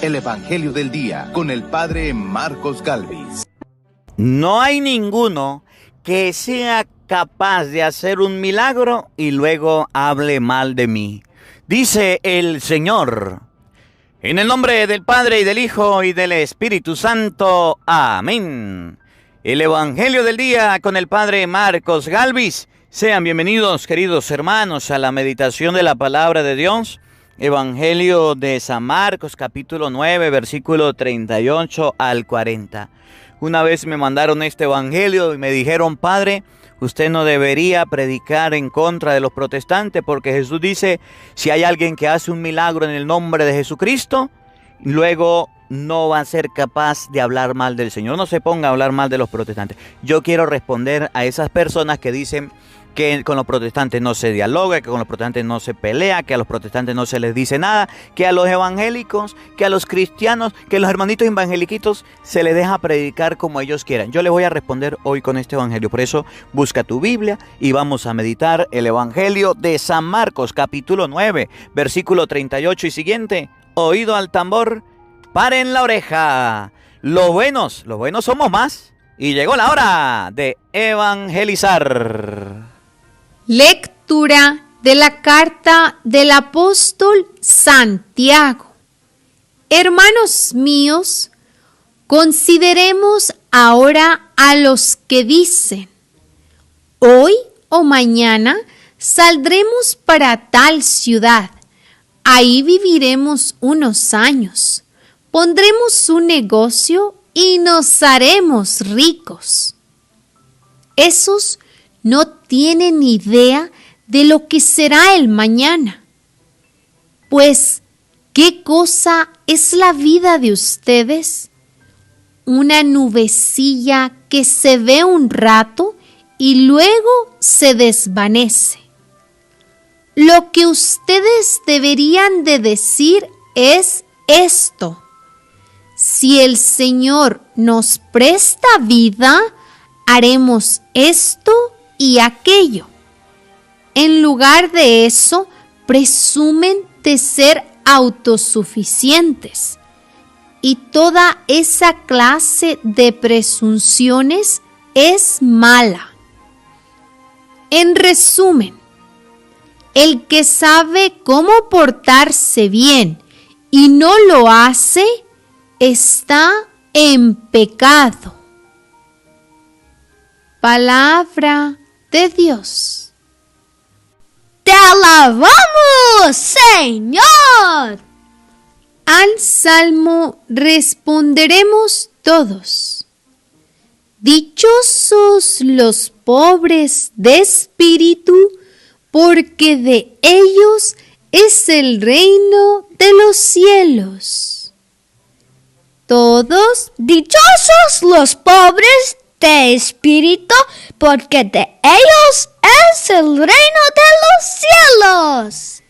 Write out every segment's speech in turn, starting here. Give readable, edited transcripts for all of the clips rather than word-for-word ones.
el Evangelio del Día con el Padre Marcos Galvis. No hay ninguno que sea capaz de hacer un milagro y luego hable mal de mí. Dice el Señor. En el nombre del Padre y del Hijo y del Espíritu Santo. Amén. El Evangelio del Día con el Padre Marcos Galvis. Sean bienvenidos, queridos hermanos, a la meditación de la Palabra de Dios. Evangelio de San Marcos, capítulo 9, versículo 38 al 40. Una vez me mandaron este evangelio y me dijeron: Padre, usted no debería predicar en contra de los protestantes, porque Jesús dice, si hay alguien que hace un milagro en el nombre de Jesucristo, luego no va a ser capaz de hablar mal del Señor. No se ponga a hablar mal de los protestantes. Yo quiero responder a esas personas que dicen que con los protestantes no se dialoga, que con los protestantes no se pelea, que a los protestantes no se les dice nada, que a los evangélicos, que a los cristianos, que a los hermanitos evangeliquitos se les deja predicar como ellos quieran. Yo les voy a responder hoy con este evangelio. Por eso busca tu Biblia y vamos a meditar el Evangelio de San Marcos, capítulo 9, versículo 38 y siguiente. Oído al tambor, paren la oreja. Los buenos somos más. Y llegó la hora de evangelizar. Lectura de la carta del apóstol Santiago. Hermanos míos, consideremos ahora a los que dicen: hoy o mañana saldremos para tal ciudad, ahí viviremos unos años, pondremos un negocio y nos haremos ricos. Esos no tienen idea de lo que será el mañana. Pues, ¿qué cosa es la vida de ustedes? Una nubecilla que se ve un rato y luego se desvanece. Lo que ustedes deberían de decir es esto: si el Señor nos presta vida, haremos esto y aquello. En lugar de eso, presumen de ser autosuficientes. Y toda esa clase de presunciones es mala. En resumen, el que sabe cómo portarse bien y no lo hace, está en pecado. Palabra de Dios. ¡Te alabamos, Señor! Al salmo responderemos todos: dichosos los pobres de espíritu, porque de ellos es el reino de los cielos. Todos: dichosos los pobres de espíritu, porque de ellos es el reino de los cielos.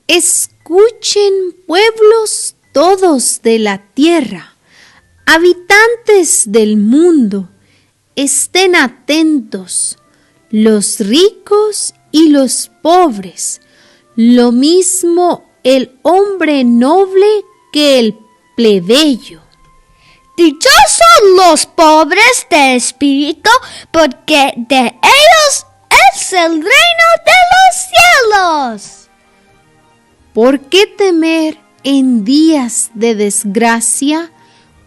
Escuchen, pueblos todos de la tierra, habitantes del mundo, estén atentos, los ricos y los pobres, lo mismo el hombre noble que el plebeyo. Dichosos los pobres de espíritu, porque de ellos es el reino de los cielos. ¿Por qué temer en días de desgracia,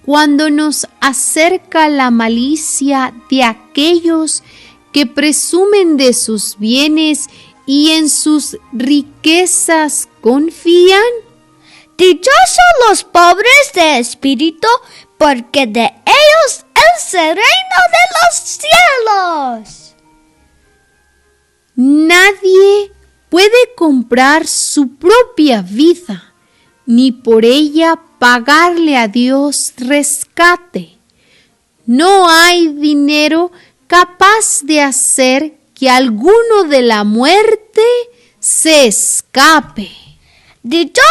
cuando nos acerca la malicia de aquellos que presumen de sus bienes y en sus riquezas confían? Dichosos los pobres de espíritu, porque de ellos es el reino de los cielos. Nadie puede comprar su propia vida, ni por ella pagarle a Dios rescate. No hay dinero capaz de hacer que alguno de la muerte se escape. Dichosos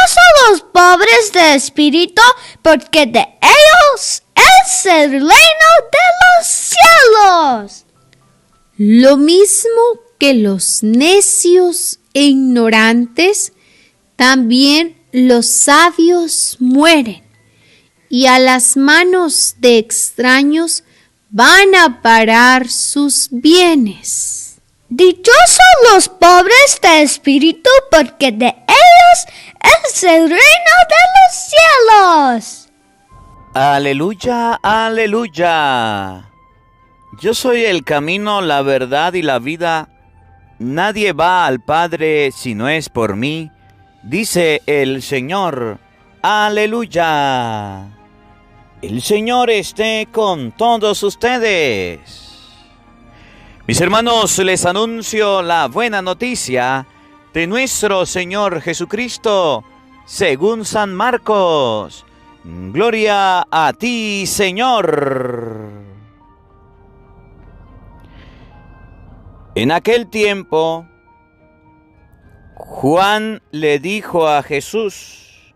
los pobres de espíritu, porque de ellos es el reino de los cielos. Lo mismo que los necios e ignorantes, también los sabios mueren. y a las manos de extraños van a parar sus bienes. Dichosos los pobres de espíritu, porque de ellos es el reino de los cielos. Aleluya, aleluya. Yo soy el camino, la verdad y la vida. Nadie va al Padre si no es por mí, dice el Señor. Aleluya. El Señor esté con todos ustedes. Mis hermanos, les anuncio la buena noticia de nuestro Señor Jesucristo, según San Marcos. Gloria a ti, Señor. En aquel tiempo, Juan le dijo a Jesús: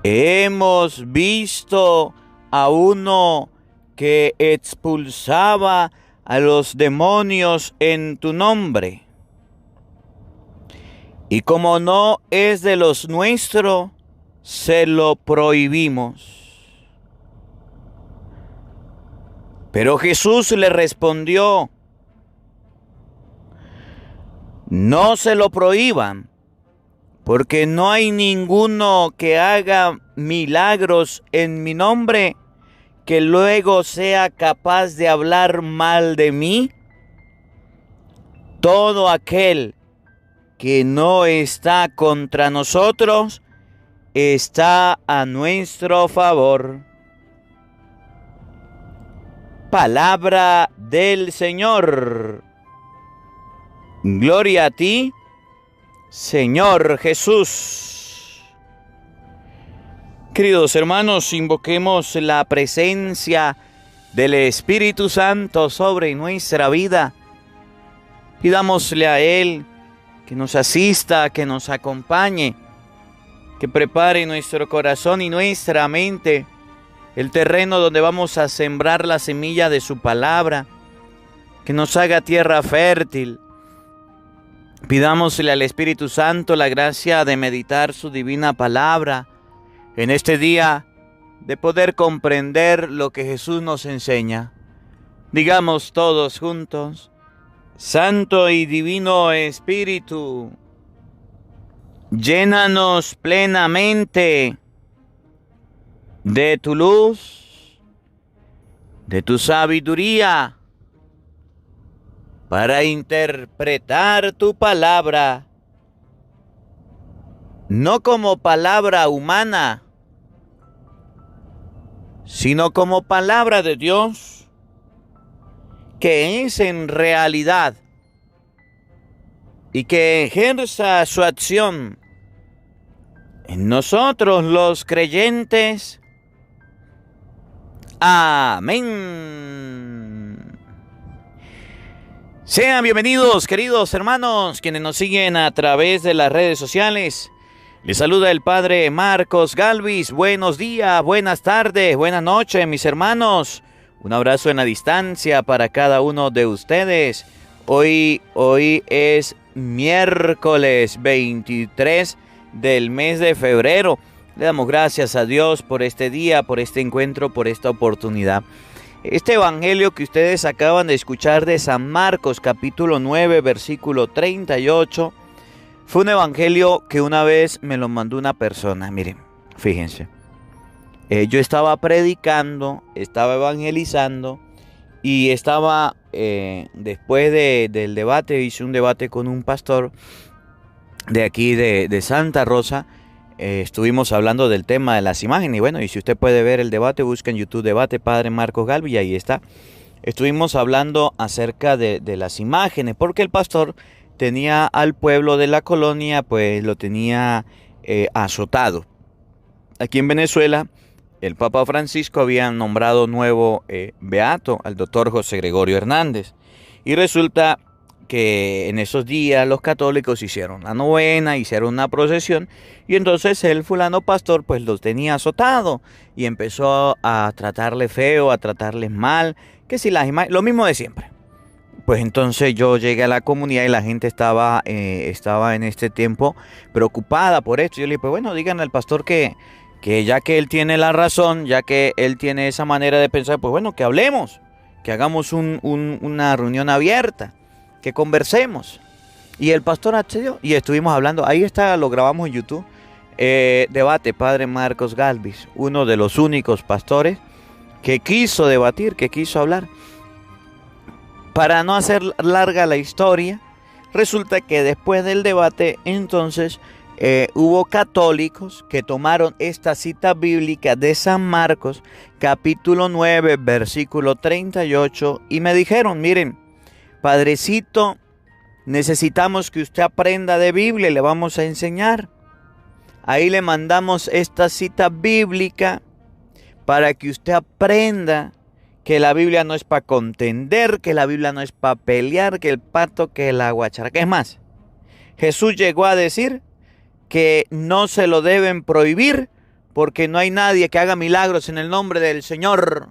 hemos visto a uno que expulsaba a los demonios en tu nombre. Y como no es de los nuestros, se lo prohibimos. Pero Jesús le respondió: no se lo prohíban, porque no hay ninguno que haga milagros en mi nombre que luego sea capaz de hablar mal de mí. Todo aquel que no está contra nosotros está a nuestro favor. Palabra del Señor. Gloria a ti, Señor Jesús. Queridos hermanos, invoquemos la presencia del Espíritu Santo sobre nuestra vida. Pidámosle a Él que nos asista, que nos acompañe, que prepare nuestro corazón y nuestra mente, el terreno donde vamos a sembrar la semilla de su palabra, que nos haga tierra fértil. Pidámosle al Espíritu Santo la gracia de meditar su divina palabra en este día, de poder comprender lo que Jesús nos enseña. Digamos todos juntos: Santo y Divino Espíritu, llénanos plenamente de tu luz, de tu sabiduría, para interpretar tu palabra, no como palabra humana, sino como palabra de Dios, que es en realidad y que ejerza su acción en nosotros los creyentes. Amén. Sean bienvenidos, queridos hermanos, quienes nos siguen a través de las redes sociales. Les saluda el Padre Marcos Galvis. Buenos días, buenas tardes, buenas noches, mis hermanos. Un abrazo en la distancia para cada uno de ustedes. Hoy es miércoles 23 del mes de febrero. Le damos gracias a Dios por este día, por este encuentro, por esta oportunidad. Este evangelio que ustedes acaban de escuchar de San Marcos, capítulo 9, versículo 38, fue un evangelio que una vez me lo mandó una persona. Miren, fíjense. Yo estaba predicando, estaba evangelizando y estaba, después del debate, hice un debate con un pastor de aquí de Santa Rosa. Estuvimos hablando del tema de las imágenes. Y bueno, y si usted puede ver el debate, busca en YouTube debate Padre Marcos Galvis y ahí está. Estuvimos hablando acerca de las imágenes, porque el pastor tenía al pueblo de la colonia, pues lo tenía azotado. Aquí en Venezuela, el Papa Francisco había nombrado nuevo beato al doctor José Gregorio Hernández. Y resulta que en esos días los católicos hicieron la novena, hicieron una procesión, y entonces el fulano pastor pues los tenía azotado y empezó a tratarle feo, a tratarles mal, que si las imágenes, lo mismo de siempre. Pues entonces yo llegué a la comunidad y la gente estaba en este tiempo preocupada por esto. Yo le dije, pues bueno, díganle al pastor que que ya que él tiene la razón, ya que él tiene esa manera de pensar, pues bueno, que hablemos, que hagamos una reunión abierta, que conversemos. Y el pastor accedió y estuvimos hablando. Ahí está, lo grabamos en YouTube. Debate, Padre Marcos Galvis, uno de los únicos pastores que quiso debatir, que quiso hablar. Para no hacer larga la historia, resulta que después del debate, entonces, hubo católicos que tomaron esta cita bíblica de San Marcos, capítulo 9, versículo 38, y me dijeron, miren, padrecito, necesitamos que usted aprenda de Biblia, le vamos a enseñar. Ahí le mandamos esta cita bíblica para que usted aprenda que la Biblia no es para contender, que la Biblia no es para pelear, que el pato, que la guachara. ¿Qué es más? Jesús llegó a decir que no se lo deben prohibir porque no hay nadie que haga milagros en el nombre del Señor.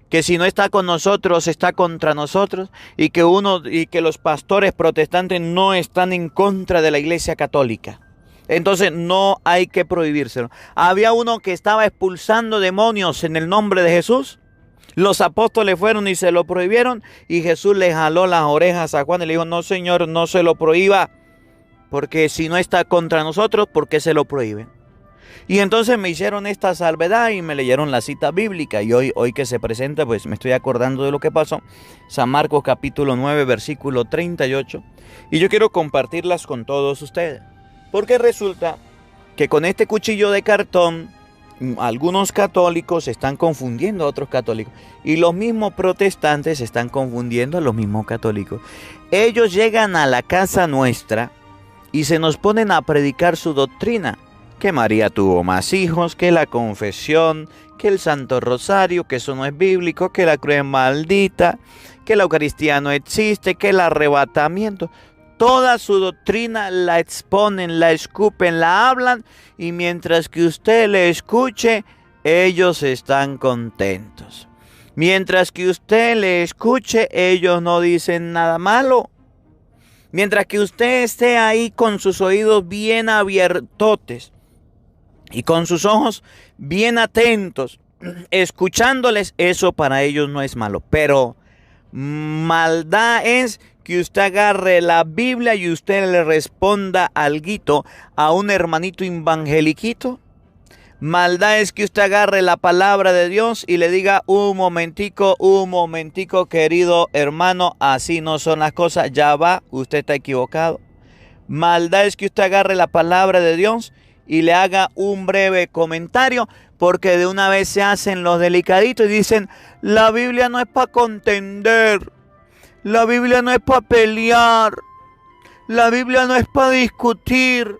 Que si no está con nosotros, está contra nosotros, y que los pastores protestantes no están en contra de la Iglesia Católica. Entonces no hay que prohibírselo. Había uno que estaba expulsando demonios en el nombre de Jesús. Los apóstoles fueron y se lo prohibieron, y Jesús le jaló las orejas a Juan y le dijo, no Señor, no se lo prohíba, porque si no está contra nosotros, ¿por qué se lo prohíben? Y entonces me hicieron esta salvedad y me leyeron la cita bíblica. Y hoy que se presenta, pues me estoy acordando de lo que pasó. San Marcos capítulo 9, versículo 38. Y yo quiero compartirlas con todos ustedes. Porque resulta que con este cuchillo de cartón, algunos católicos están confundiendo a otros católicos. Y los mismos protestantes están confundiendo a los mismos católicos. Ellos llegan a la casa nuestra y se nos ponen a predicar su doctrina. Que María tuvo más hijos, que la confesión, que el Santo Rosario, que eso no es bíblico, que la cruz es maldita, que la Eucaristía no existe, que el arrebatamiento. Toda su doctrina la exponen, la escupen, la hablan, y mientras que usted le escuche, ellos están contentos. Mientras que usted le escuche, ellos no dicen nada malo. Mientras que usted esté ahí con sus oídos bien abiertotes y con sus ojos bien atentos, escuchándoles, eso para ellos no es malo. Pero maldad es que usted agarre la Biblia y usted le responda alguito a un hermanito evangeliquito. Maldad es que usted agarre la palabra de Dios y le diga, un momentico, querido hermano, así no son las cosas, ya va, usted está equivocado. Maldad es que usted agarre la palabra de Dios y le haga un breve comentario, porque de una vez se hacen los delicaditos y dicen, la Biblia no es para contender, la Biblia no es para pelear, la Biblia no es para discutir,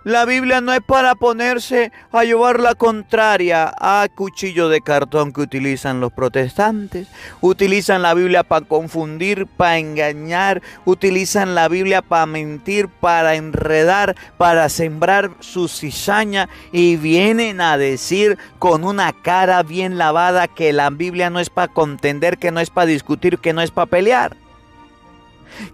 la Biblia no es para ponerse a llevar la contraria a cuchillo de cartón que utilizan los protestantes. Utilizan la Biblia para confundir, para engañar. Utilizan la Biblia para mentir, para enredar, para sembrar su cizaña. Y vienen a decir con una cara bien lavada que la Biblia no es para contender, que no es para discutir, que no es para pelear.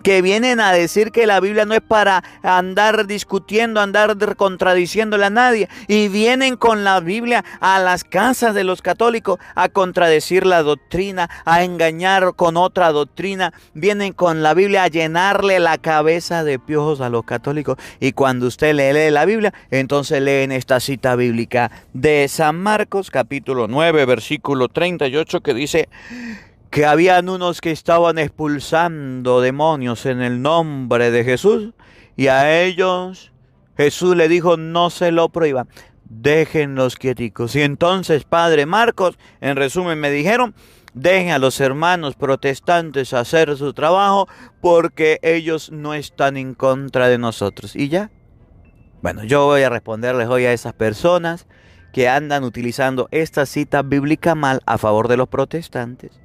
Que vienen a decir que la Biblia no es para andar discutiendo, andar contradiciéndole a nadie. Y vienen con la Biblia a las casas de los católicos a contradecir la doctrina, a engañar con otra doctrina. Vienen con la Biblia a llenarle la cabeza de piojos a los católicos. Y cuando usted lee la Biblia, entonces leen esta cita bíblica de San Marcos, capítulo 9, versículo 38, que dice que habían unos que estaban expulsando demonios en el nombre de Jesús, y a ellos Jesús le dijo, no se lo prohíban, déjenlos quieticos. Y entonces, Padre Marcos, en resumen me dijeron, dejen a los hermanos protestantes hacer su trabajo, porque ellos no están en contra de nosotros. Y ya, bueno, yo voy a responderles hoy a esas personas que andan utilizando esta cita bíblica mal a favor de los protestantes,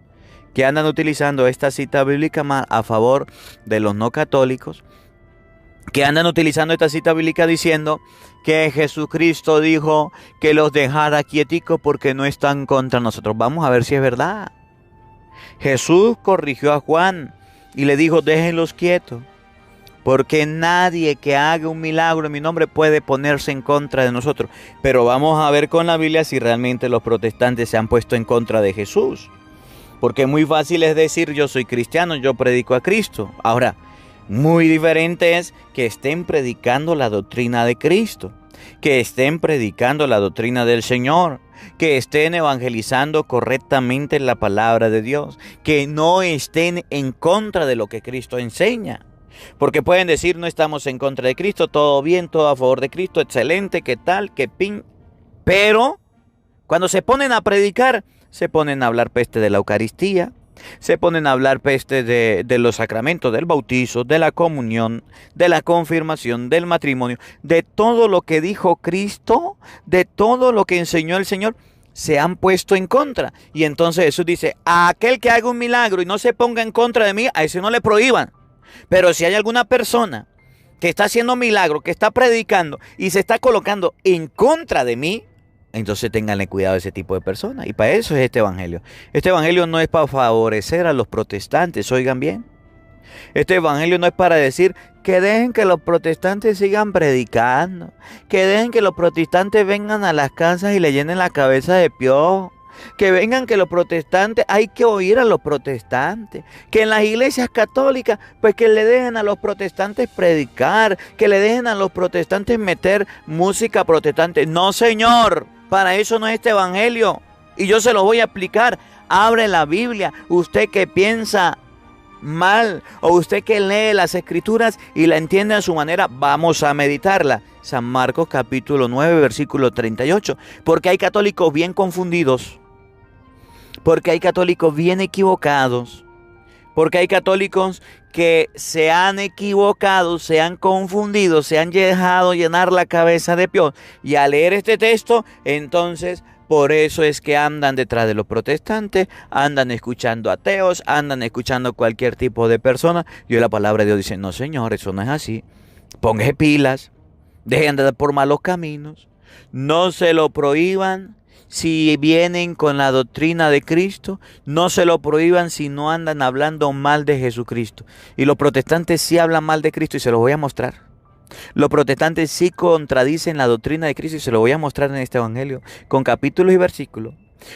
que andan utilizando esta cita bíblica mal a favor de los no católicos, que andan utilizando esta cita bíblica diciendo que Jesucristo dijo que los dejara quieticos porque no están contra nosotros. Vamos a ver si es verdad. Jesús corrigió a Juan y le dijo, déjenlos quietos, porque nadie que haga un milagro en mi nombre puede ponerse en contra de nosotros. Pero vamos a ver con la Biblia si realmente los protestantes se han puesto en contra de Jesús. Porque muy fácil es decir, yo soy cristiano, yo predico a Cristo. Ahora, muy diferente es que estén predicando la doctrina de Cristo, que estén predicando la doctrina del Señor, que estén evangelizando correctamente la palabra de Dios, que no estén en contra de lo que Cristo enseña. Porque pueden decir, no estamos en contra de Cristo, todo bien, todo a favor de Cristo, excelente, qué tal, qué pin. Pero cuando se ponen a predicar, se ponen a hablar peste de la Eucaristía, se ponen a hablar peste de los sacramentos, del bautizo, de la comunión, de la confirmación, del matrimonio, de todo lo que dijo Cristo, de todo lo que enseñó el Señor. Se han puesto en contra. Y entonces Jesús dice, a aquel que haga un milagro y no se ponga en contra de mí, a ese no le prohíban. Pero si hay alguna persona que está haciendo milagro, que está predicando y se está colocando en contra de mí, entonces ténganle cuidado a ese tipo de personas. Y para eso es este evangelio. Este evangelio no es para favorecer a los protestantes, oigan bien. Este evangelio no es para decir que dejen que los protestantes sigan predicando, que dejen que los protestantes vengan a las casas y le llenen la cabeza de piojo. Que vengan que los protestantes, hay que oír a los protestantes. Que en las iglesias católicas, pues que le dejen a los protestantes predicar. Que le dejen a los protestantes meter música protestante. No, señor, para eso no es este evangelio. Y yo se lo voy a explicar. Abre la Biblia. Usted que piensa mal, o usted que lee las escrituras y la entiende a su manera, vamos a meditarla. San Marcos capítulo 9, versículo 38. Porque hay católicos bien confundidos. Porque hay católicos bien equivocados. Porque hay católicos que se han equivocado, se han confundido, se han dejado llenar la cabeza de piojo. Y al leer este texto, entonces, por eso es que andan detrás de los protestantes, andan escuchando ateos, andan escuchando cualquier tipo de persona. Y hoy la palabra de Dios dice, no señor, eso no es así. Póngase pilas, dejen de andar por malos caminos, no se lo prohíban. Si vienen con la doctrina de Cristo, no se lo prohíban si no andan hablando mal de Jesucristo. Y los protestantes sí hablan mal de Cristo y se los voy a mostrar. Los protestantes sí contradicen la doctrina de Cristo y se lo voy a mostrar en este evangelio con capítulos y versículos.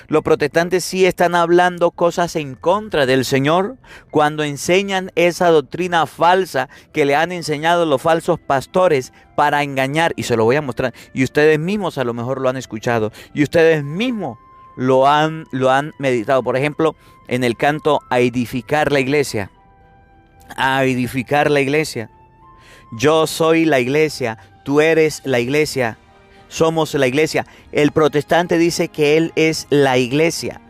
Los protestantes sí están hablando cosas en contra del Señor cuando enseñan esa doctrina falsa que le han enseñado los falsos pastores para engañar, y se lo voy a mostrar. Y ustedes mismos a lo mejor lo han escuchado y ustedes mismos lo han meditado. Por ejemplo, en el canto a edificar la iglesia. A edificar la iglesia. Yo soy la iglesia, tú eres la iglesia. Somos la iglesia. El protestante dice que él es la iglesia,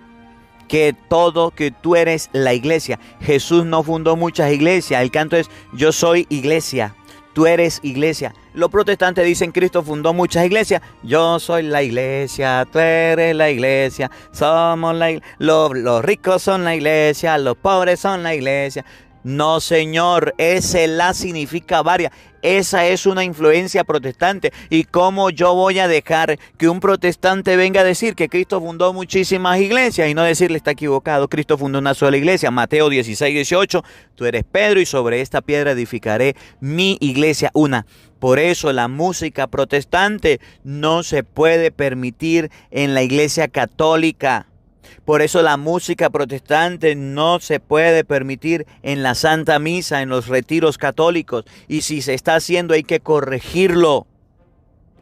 que tú eres la iglesia. Jesús no fundó muchas iglesias. El canto es yo soy iglesia, tú eres iglesia. Los protestantes dicen Cristo fundó muchas iglesias. Yo soy la iglesia, tú eres la iglesia, somos la iglesia. Los ricos son la iglesia, los pobres son la iglesia. No, señor, ese la significa varias. Esa es una influencia protestante. ¿Y cómo yo voy a dejar que un protestante venga a decir que Cristo fundó muchísimas iglesias y no decirle está equivocado? Cristo fundó una sola iglesia. Mateo 16, 18. Tú eres Pedro y sobre esta piedra edificaré mi iglesia, una. Por eso la música protestante no se puede permitir en la iglesia católica. Por eso la música protestante no se puede permitir en la Santa Misa, en los retiros católicos. Y si se está haciendo hay que corregirlo.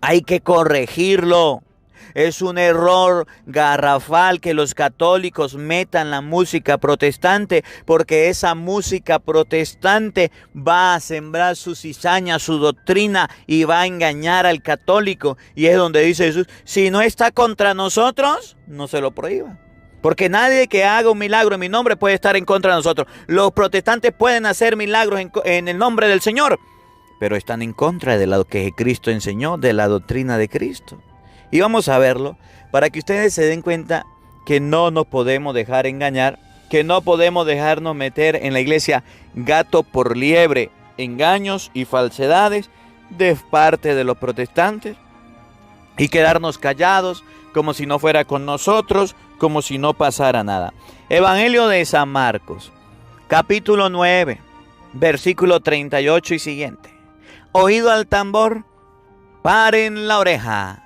Hay que corregirlo. Es un error garrafal que los católicos metan la música protestante, porque esa música protestante va a sembrar su cizaña, su doctrina, y va a engañar al católico. Y es donde dice Jesús, si no está contra nosotros, no se lo prohíba. Porque nadie que haga un milagro en mi nombre puede estar en contra de nosotros. Los protestantes pueden hacer milagros en el nombre del Señor, pero están en contra de lo que Cristo enseñó, de la doctrina de Cristo. Y vamos a verlo para que ustedes se den cuenta que no nos podemos dejar engañar, que no podemos dejarnos meter en la iglesia gato por liebre, engaños y falsedades de parte de los protestantes y quedarnos callados como si no fuera con nosotros, como si no pasara nada. Evangelio de San Marcos, capítulo 9, versículo 38 y siguiente. Oído al tambor, paren la oreja.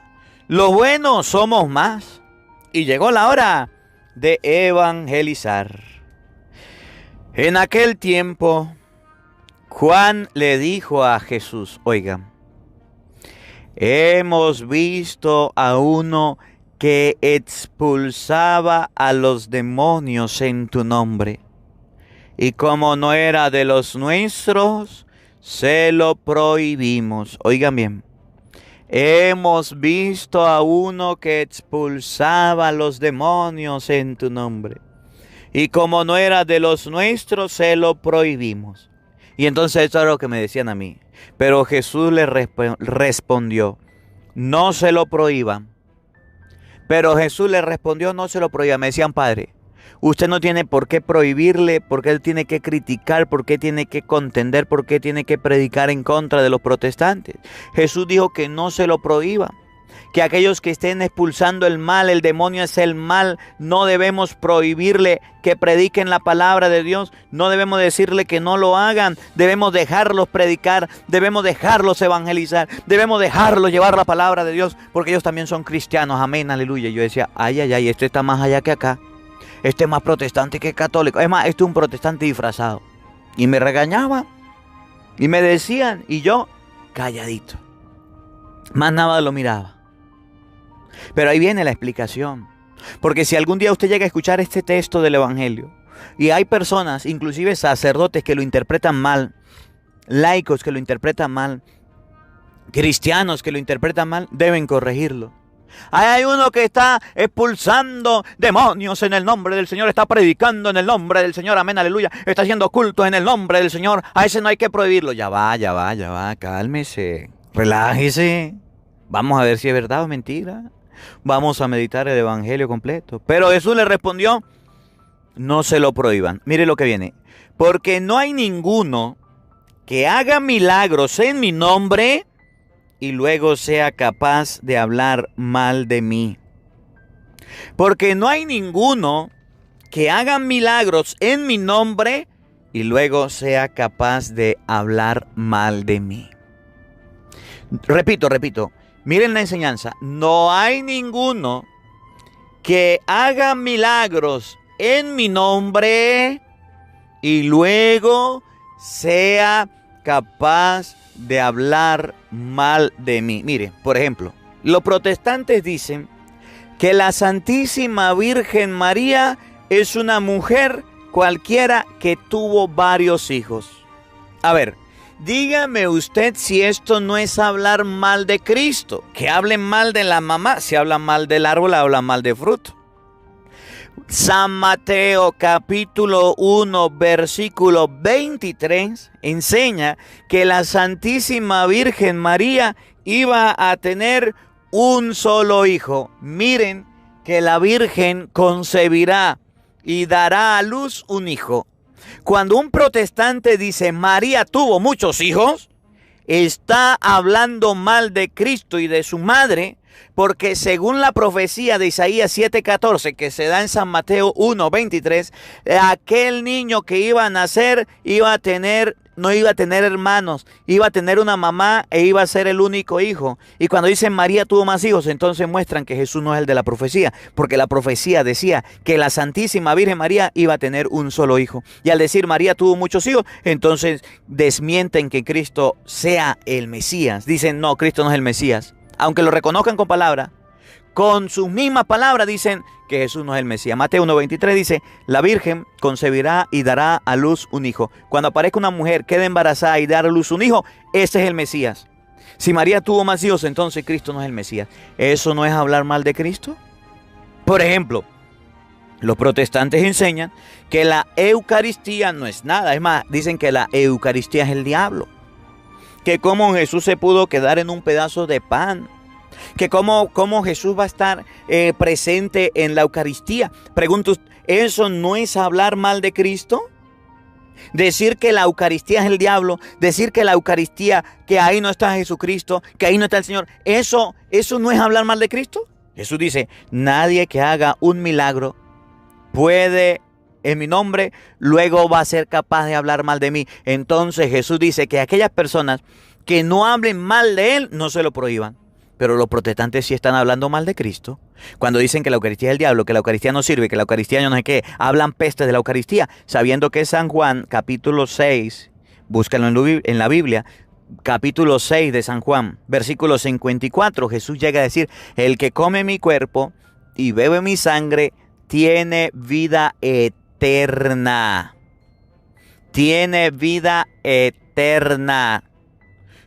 Lo bueno somos más. Y llegó la hora de evangelizar. En aquel tiempo, Juan le dijo a Jesús, oigan, hemos visto a uno que expulsaba a los demonios en tu nombre. Y como no era de los nuestros, se lo prohibimos. Oigan bien. Hemos visto a uno que expulsaba a los demonios en tu nombre. Y como no era de los nuestros, se lo prohibimos. Y entonces esto es lo que me decían a mí. Pero Jesús le respondió, no se lo prohíban. Pero Jesús le respondió, no se lo prohíban. Me decían, Padre, usted no tiene por qué prohibirle, por qué él tiene que criticar, por qué tiene que contender, por qué tiene que predicar en contra de los protestantes. Jesús dijo que no se lo prohíban. Que aquellos que estén expulsando el mal, el demonio es el mal, no debemos prohibirle que prediquen la palabra de Dios, no debemos decirle que no lo hagan, debemos dejarlos predicar, debemos dejarlos evangelizar, debemos dejarlos llevar la palabra de Dios, porque ellos también son cristianos, amén, aleluya. Yo decía, ay, ay, ay, este está más allá que acá, este es más protestante que católico, es más, este es un protestante disfrazado. Y me regañaban, y me decían, y yo calladito, más nada lo miraba. Pero ahí viene la explicación. Porque si algún día usted llega a escuchar este texto del Evangelio y hay personas, inclusive sacerdotes, que lo interpretan mal, laicos que lo interpretan mal, cristianos que lo interpretan mal, deben corregirlo. Hay uno que está expulsando demonios en el nombre del Señor, está predicando en el nombre del Señor, amén, aleluya, está haciendo cultos en el nombre del Señor, a ese no hay que prohibirlo. Ya va, cálmese, relájese, vamos a ver si es verdad o mentira. Vamos a meditar el evangelio completo. Pero Jesús le respondió, no se lo prohíban. Mire lo que viene. Porque no hay ninguno que haga milagros en mi nombre y luego sea capaz de hablar mal de mí. Porque no hay ninguno que haga milagros en mi nombre y luego sea capaz de hablar mal de mí. Repito. Miren la enseñanza. No hay ninguno que haga milagros en mi nombre y luego sea capaz de hablar mal de mí. Mire, por ejemplo, los protestantes dicen que la Santísima Virgen María es una mujer cualquiera que tuvo varios hijos. A ver, dígame usted si esto no es hablar mal de Cristo. Que hablen mal de la mamá. Si hablan mal del árbol, hablan mal de fruto. San Mateo capítulo 1 versículo 23 enseña que la Santísima Virgen María iba a tener un solo hijo. Miren que la Virgen concebirá y dará a luz un hijo. Cuando un protestante dice María tuvo muchos hijos, está hablando mal de Cristo y de su madre, porque según la profecía de Isaías 7:14 que se da en San Mateo 1:23, aquel niño que iba a nacer no iba a tener hermanos, iba a tener una mamá e iba a ser el único hijo. Y cuando dicen María tuvo más hijos, entonces muestran que Jesús no es el de la profecía, porque la profecía decía que la Santísima Virgen María iba a tener un solo hijo. Y al decir María tuvo muchos hijos, entonces desmienten que Cristo sea el Mesías. Dicen, no, Cristo no es el Mesías. Aunque lo reconozcan con palabras, con sus mismas palabras dicen que Jesús no es el Mesías. Mateo 1:23 dice, la Virgen concebirá y dará a luz un hijo. Cuando aparezca una mujer, quede embarazada y dar a luz un hijo, ese es el Mesías. Si María tuvo más hijos, entonces Cristo no es el Mesías. ¿Eso no es hablar mal de Cristo? Por ejemplo, los protestantes enseñan que la Eucaristía no es nada. Es más, dicen que la Eucaristía es el diablo. Que cómo Jesús se pudo quedar en un pedazo de pan. Que cómo Jesús va a estar presente en la Eucaristía. Pregunto, ¿eso no es hablar mal de Cristo? Decir que la Eucaristía es el diablo, decir que la Eucaristía, que ahí no está Jesucristo, que ahí no está el Señor, ¿eso no es hablar mal de Cristo? Jesús dice, nadie que haga un milagro puede en mi nombre, luego va a ser capaz de hablar mal de mí. Entonces Jesús dice que aquellas personas que no hablen mal de Él, no se lo prohíban. Pero los protestantes sí están hablando mal de Cristo. Cuando dicen que la Eucaristía es el diablo, que la Eucaristía no sirve, que la Eucaristía yo no sé qué, hablan pestes de la Eucaristía, sabiendo que San Juan, capítulo 6, búscalo en la Biblia, capítulo 6 de San Juan, versículo 54, Jesús llega a decir, el que come mi cuerpo y bebe mi sangre, tiene vida eterna. Tiene vida eterna.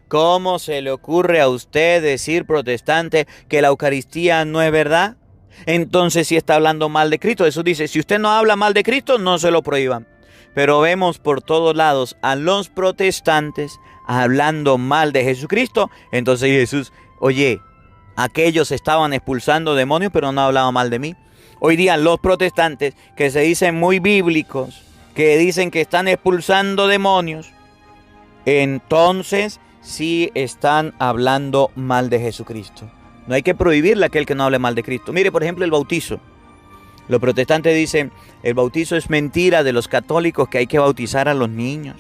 ¿Cómo se le ocurre a usted decir, protestante, que la Eucaristía no es verdad? Entonces sí está hablando mal de Cristo. Jesús dice, si usted no habla mal de Cristo, no se lo prohíban. Pero vemos por todos lados a los protestantes hablando mal de Jesucristo. Entonces Jesús, oye, aquellos estaban expulsando demonios, pero no hablaban mal de mí. Hoy día los protestantes que se dicen muy bíblicos, que dicen que están expulsando demonios, entonces sí están hablando mal de Jesucristo. No hay que prohibirle a aquel que no hable mal de Cristo. Mire, por ejemplo, el bautizo. Los protestantes dicen, el bautizo es mentira de los católicos, que hay que bautizar a los niños.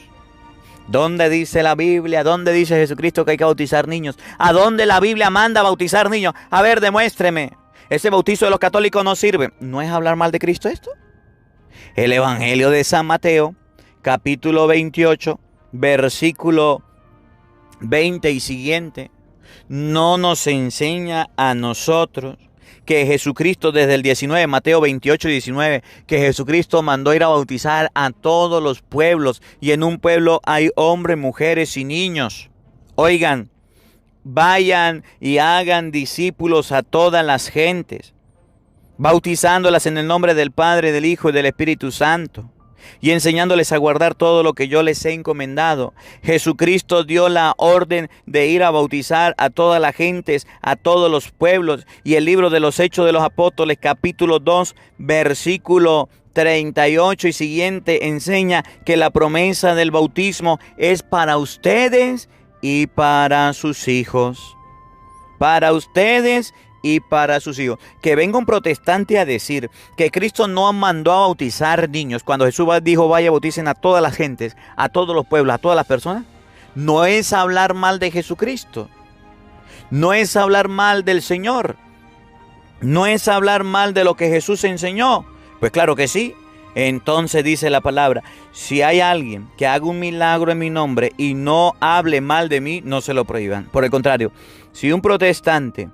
¿Dónde dice la Biblia? ¿Dónde dice Jesucristo que hay que bautizar niños? ¿A dónde la Biblia manda bautizar niños? A ver, demuéstreme. Ese bautizo de los católicos no sirve. ¿No es hablar mal de Cristo esto? El Evangelio de San Mateo, capítulo 28, versículo 20 y siguiente, no nos enseña a nosotros que Jesucristo, desde el 19, Mateo 28 y 19, que Jesucristo mandó ir a bautizar a todos los pueblos, y en un pueblo hay hombres, mujeres y niños. Oigan, vayan y hagan discípulos a todas las gentes, bautizándolas en el nombre del Padre, del Hijo y del Espíritu Santo, y enseñándoles a guardar todo lo que yo les he encomendado. Jesucristo dio la orden de ir a bautizar a todas las gentes, a todos los pueblos. Y el libro de los Hechos de los Apóstoles, capítulo 2, versículo 38 y siguiente, enseña que la promesa del bautismo es para ustedes y para sus hijos. Para ustedes y para sus hijos. Que venga un protestante a decir que Cristo no mandó a bautizar niños, cuando Jesús dijo, vaya, bauticen a todas las gentes, a todos los pueblos, a todas las personas, no es hablar mal de Jesucristo. No es hablar mal del Señor. No es hablar mal de lo que Jesús enseñó. Pues claro que sí. Entonces dice la palabra, si hay alguien que haga un milagro en mi nombre y no hable mal de mí, no se lo prohíban. Por el contrario, si un protestante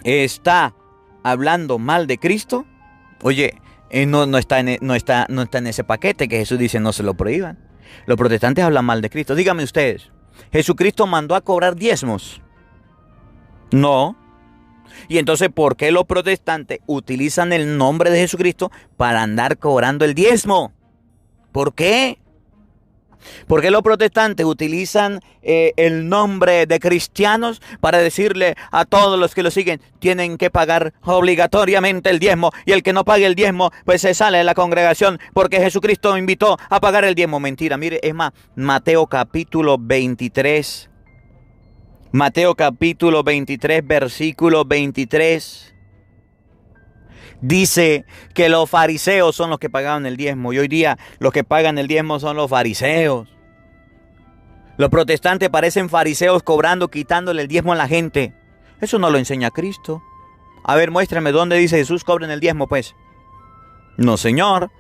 está hablando mal de Cristo, oye, no está en ese paquete que Jesús dice no se lo prohíban. Los protestantes hablan mal de Cristo. Díganme ustedes, ¿Jesucristo mandó a cobrar diezmos? No. Y entonces, ¿por qué los protestantes utilizan el nombre de Jesucristo para andar cobrando el diezmo? ¿Por qué? ¿Por qué los protestantes utilizan el nombre de cristianos para decirle a todos los que lo siguen, tienen que pagar obligatoriamente el diezmo, y el que no pague el diezmo, pues se sale de la congregación porque Jesucristo invitó a pagar el diezmo? Mentira, mire, es más, Mateo capítulo 23, versículo 23. Dice que los fariseos son los que pagaban el diezmo, y hoy día los que pagan el diezmo son los fariseos. Los protestantes parecen fariseos cobrando, quitándole el diezmo a la gente. Eso no lo enseña Cristo. A ver, muéstrame dónde dice Jesús cobren el diezmo, pues. No, señor.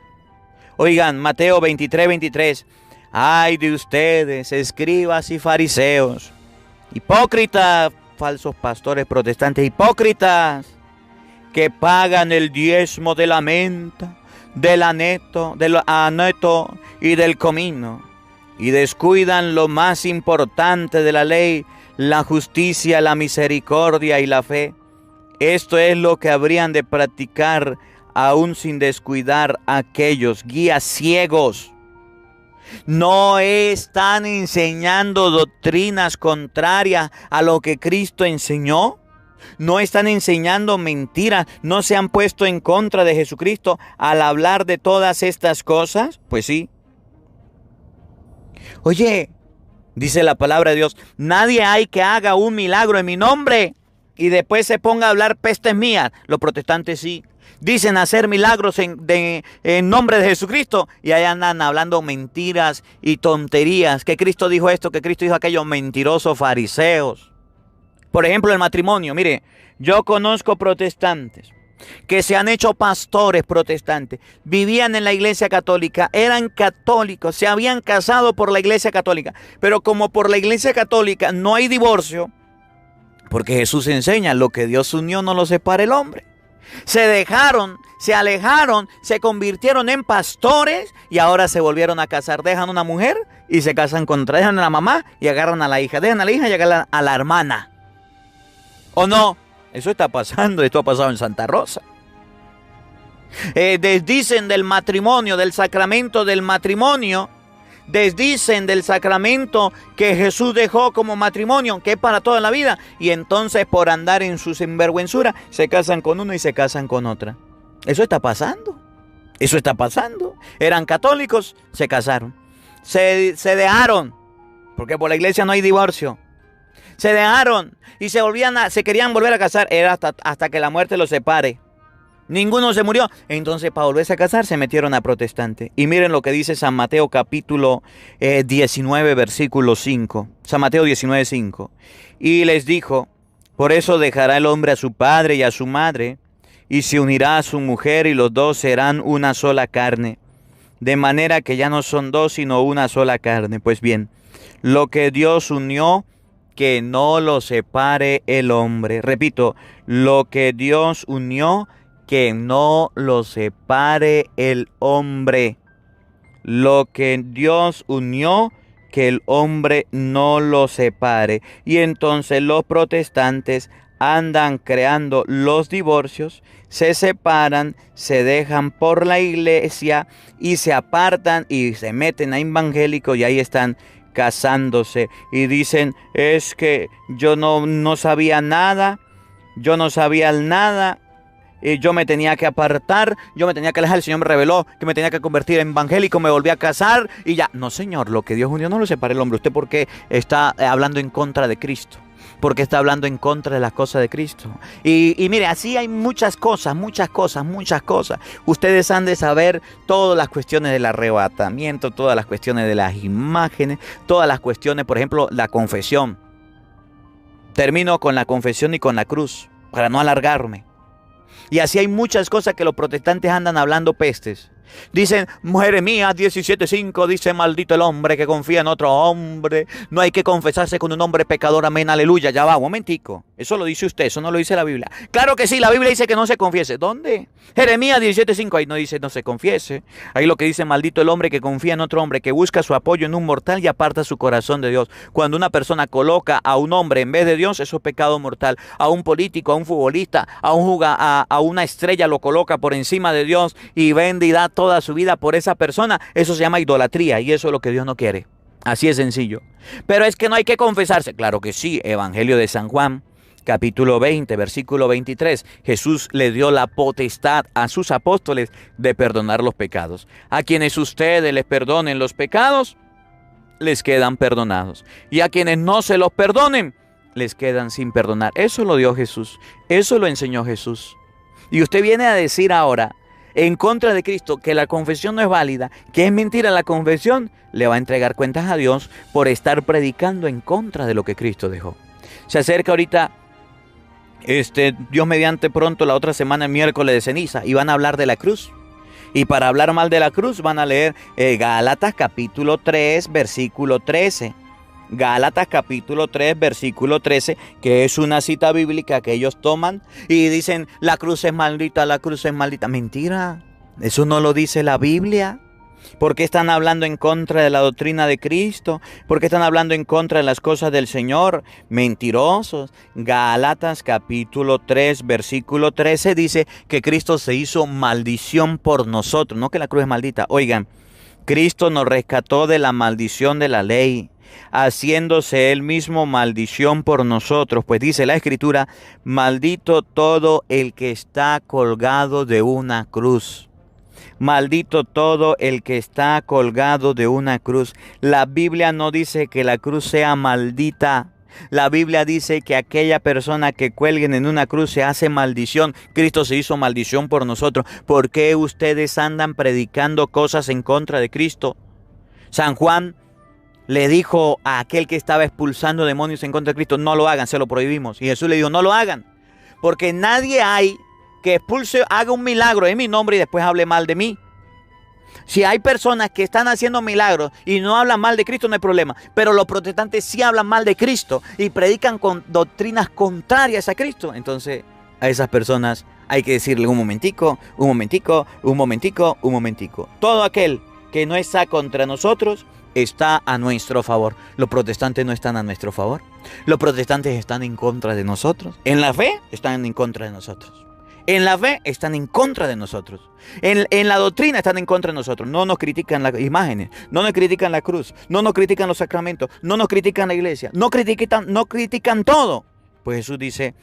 Oigan, Mateo 23. Ay de ustedes, escribas y fariseos, hipócritas, falsos pastores protestantes, hipócritas, que pagan el diezmo de la menta, del aneto y del comino, y descuidan lo más importante de la ley, la justicia, la misericordia y la fe. Esto es lo que habrían de practicar, aún sin descuidar aquellos guías ciegos. No están enseñando doctrinas contrarias a lo que Cristo enseñó. No están enseñando mentiras. No se han puesto en contra de Jesucristo al hablar de todas estas cosas. Pues sí. Oye, dice la palabra de Dios, nadie hay que haga un milagro en mi nombre y después se ponga a hablar pestes mías. Los protestantes sí. Dicen hacer milagros en nombre de Jesucristo y ahí andan hablando mentiras y tonterías. Que Cristo dijo esto, que Cristo dijo aquello, mentirosos fariseos. Por ejemplo, el matrimonio. Mire, yo conozco protestantes que se han hecho pastores protestantes, vivían en la iglesia católica, eran católicos, se habían casado por la iglesia católica, pero como por la iglesia católica no hay divorcio, porque Jesús enseña, lo que Dios unió no lo separa el hombre. Se dejaron, se alejaron, se convirtieron en pastores y ahora se volvieron a casar. Dejan una mujer y se casan con otra, dejan a la mamá y agarran a la hija, dejan a la hija y agarran a la hermana. ¿O no? Eso está pasando, esto ha pasado en Santa Rosa. Desdicen del matrimonio, del sacramento del matrimonio. Desdicen del sacramento que Jesús dejó como matrimonio, que es para toda la vida. Y entonces por andar en su sinvergüenzura se casan con uno y se casan con otra. Eso está pasando. Eso está pasando. Eran católicos, se casaron. Se dejaron, porque por la iglesia no hay divorcio. Se dejaron y se querían volver a casar. Era hasta que la muerte los separe. Ninguno se murió. Entonces para volverse a casar se metieron a protestante. Y miren lo que dice San Mateo capítulo 19 versículo 5. San Mateo 19, 5. Y les dijo, por eso dejará el hombre a su padre y a su madre, y se unirá a su mujer, y los dos serán una sola carne. De manera que ya no son dos, sino una sola carne. Pues bien, lo que Dios unió, que no lo separe el hombre. Repito, lo que Dios unió, que no lo separe el hombre. Lo que Dios unió, que el hombre no lo separe. Y entonces los protestantes andan creando los divorcios, se separan, se dejan por la iglesia y se apartan y se meten a evangélicos y ahí están casándose y dicen, es que yo no sabía nada, yo no sabía nada, y yo me tenía que apartar, yo me tenía que alejar, el Señor me reveló que me tenía que convertir en evangélico, me volví a casar y ya. No, señor, lo que Dios unió no lo separa el hombre. ¿Usted por qué está hablando en contra de Cristo? Porque está hablando en contra de las cosas de Cristo. Y mire, así hay muchas cosas. Ustedes han de saber todas las cuestiones del arrebatamiento, todas las cuestiones de las imágenes, todas las cuestiones, por ejemplo, la confesión. Termino con la confesión y con la cruz, para no alargarme. Y así hay muchas cosas que los protestantes andan hablando pestes. Dicen, Jeremías 17:5 dice, maldito el hombre que confía en otro hombre. No hay que confesarse con un hombre pecador, amén, aleluya. Ya va, un momentico. Eso lo dice usted, eso no lo dice la Biblia. Claro que sí, la Biblia dice que no se confiese. ¿Dónde? Jeremías 17:5, ahí no dice no se confiese. Ahí lo que dice, maldito el hombre que confía en otro hombre, que busca su apoyo en un mortal y aparta su corazón de Dios. Cuando una persona coloca a un hombre en vez de Dios, eso es pecado mortal. A un político, a un futbolista, a una estrella lo coloca por encima de Dios y vende y da toda su vida por esa persona, eso se llama idolatría y eso es lo que Dios no quiere. Así es sencillo. Pero es que no hay que confesarse. Claro que sí. Evangelio de San Juan, capítulo 20, versículo 23. Jesús le dio la potestad a sus apóstoles de perdonar los pecados. A quienes ustedes les perdonen los pecados, les quedan perdonados. Y a quienes no se los perdonen, les quedan sin perdonar. Eso lo dio Jesús. Eso lo enseñó Jesús. Y usted viene a decir ahora, en contra de Cristo, que la confesión no es válida, que es mentira la confesión, le va a entregar cuentas a Dios por estar predicando en contra de lo que Cristo dejó. Se acerca ahorita, Dios mediante pronto, la otra semana, el miércoles de ceniza, y van a hablar de la cruz. Y para hablar mal de la cruz van a leer Gálatas capítulo 3, versículo 13. Gálatas capítulo 3, versículo 13, que es una cita bíblica que ellos toman y dicen, la cruz es maldita, la cruz es maldita. Mentira, eso no lo dice la Biblia. ¿Por qué están hablando en contra de la doctrina de Cristo? ¿Por qué están hablando en contra de las cosas del Señor? Mentirosos. Gálatas capítulo 3, versículo 13 dice que Cristo se hizo maldición por nosotros, no que la cruz es maldita. Oigan, Cristo nos rescató de la maldición de la ley, haciéndose él mismo maldición por nosotros, pues dice la Escritura, maldito todo el que está colgado de una cruz. Maldito todo el que está colgado de una cruz. La Biblia no dice que la cruz sea maldita. La Biblia dice que aquella persona que cuelguen en una cruz se hace maldición. Cristo se hizo maldición por nosotros. ¿Por qué ustedes andan predicando cosas en contra de Cristo? San Juan le dijo a aquel que estaba expulsando demonios en contra de Cristo, no lo hagan, se lo prohibimos. Y Jesús le dijo, no lo hagan, porque nadie hay que haga un milagro en mi nombre y después hable mal de mí. Si hay personas que están haciendo milagros y no hablan mal de Cristo, no hay problema. Pero los protestantes sí hablan mal de Cristo y predican con doctrinas contrarias a Cristo. Entonces, a esas personas hay que decirle un momentico. Todo aquel que no está contra nosotros está a nuestro favor. Los protestantes no están a nuestro favor. Los protestantes están en contra de nosotros. En la fe están en contra de nosotros. En la fe están en contra de nosotros. En la doctrina están en contra de nosotros. No nos critican las imágenes, no nos critican la cruz, no nos critican los sacramentos, no nos critican la iglesia, no critican todo. Pues Jesús dice,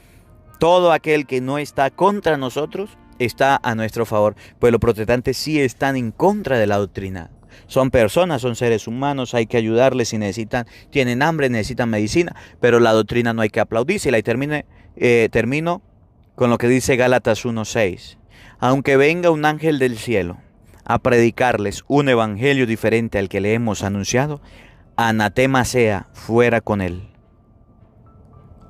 todo aquel que no está contra nosotros está a nuestro favor. Pues los protestantes sí están en contra de la doctrina. Son personas, son seres humanos, hay que ayudarles si tienen hambre, necesitan medicina, pero la doctrina no hay que aplaudírsela. Y termino con lo que dice Gálatas 1:6. Aunque venga un ángel del cielo a predicarles un evangelio diferente al que le hemos anunciado, anatema sea, fuera con él.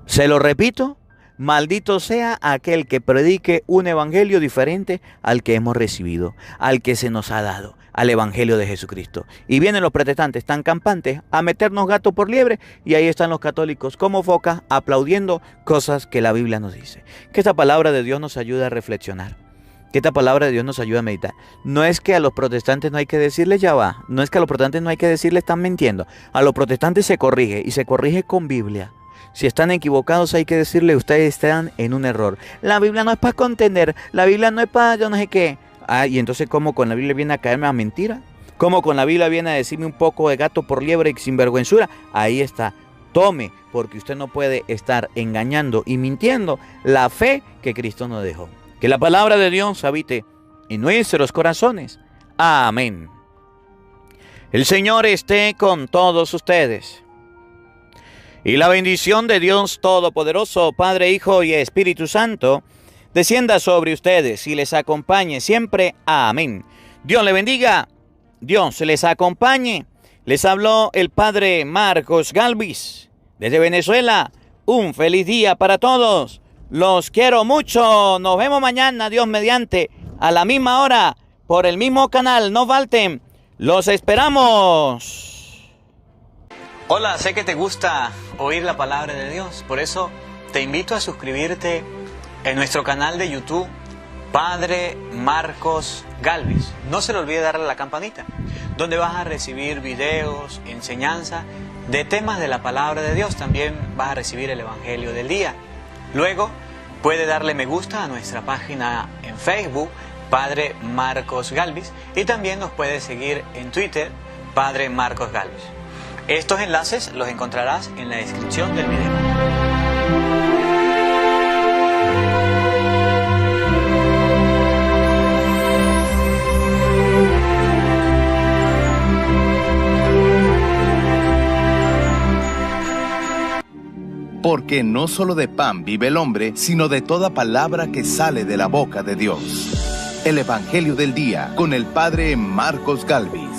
Se lo repito, maldito sea aquel que predique un evangelio diferente al que hemos recibido, al que se nos ha dado, al evangelio de Jesucristo. Y vienen los protestantes tan campantes a meternos gato por liebre, y ahí están los católicos como focas aplaudiendo cosas que la Biblia nos dice. Que esta palabra de Dios nos ayude a reflexionar, que esta palabra de Dios nos ayude a meditar. No es que a los protestantes no hay que decirles ya va, no es que a los protestantes no hay que decirles están mintiendo. A los protestantes se corrige, y se corrige con Biblia. Si están equivocados hay que decirle, ustedes están en un error. La Biblia no es para contender, la Biblia no es para yo no sé qué. Y entonces, ¿cómo con la Biblia viene a caerme a mentira? ¿Cómo con la Biblia viene a decirme un poco de gato por liebre y sinvergüenzura? Ahí está. Tome, porque usted no puede estar engañando y mintiendo la fe que Cristo nos dejó. Que la palabra de Dios habite en nuestros corazones. Amén. El Señor esté con todos ustedes. Y la bendición de Dios Todopoderoso, Padre, Hijo y Espíritu Santo, descienda sobre ustedes y les acompañe siempre. Amén. Dios le bendiga. Dios les acompañe. Les habló el Padre Marcos Galvis desde Venezuela. Un feliz día para todos. Los quiero mucho. Nos vemos mañana, Dios mediante, a la misma hora, por el mismo canal. No falten. Los esperamos. Hola, sé que te gusta oír la palabra de Dios. Por eso te invito a suscribirte en nuestro canal de YouTube, Padre Marcos Galvis. No se le olvide darle a la campanita, donde vas a recibir videos, enseñanza de temas de la palabra de Dios. También vas a recibir el Evangelio del día. Luego, puede darle me gusta a nuestra página en Facebook, Padre Marcos Galvis, y también nos puede seguir en Twitter, Padre Marcos Galvis. Estos enlaces los encontrarás en la descripción del video. Porque no solo de pan vive el hombre, sino de toda palabra que sale de la boca de Dios. El Evangelio del Día con el Padre Marcos Galvis.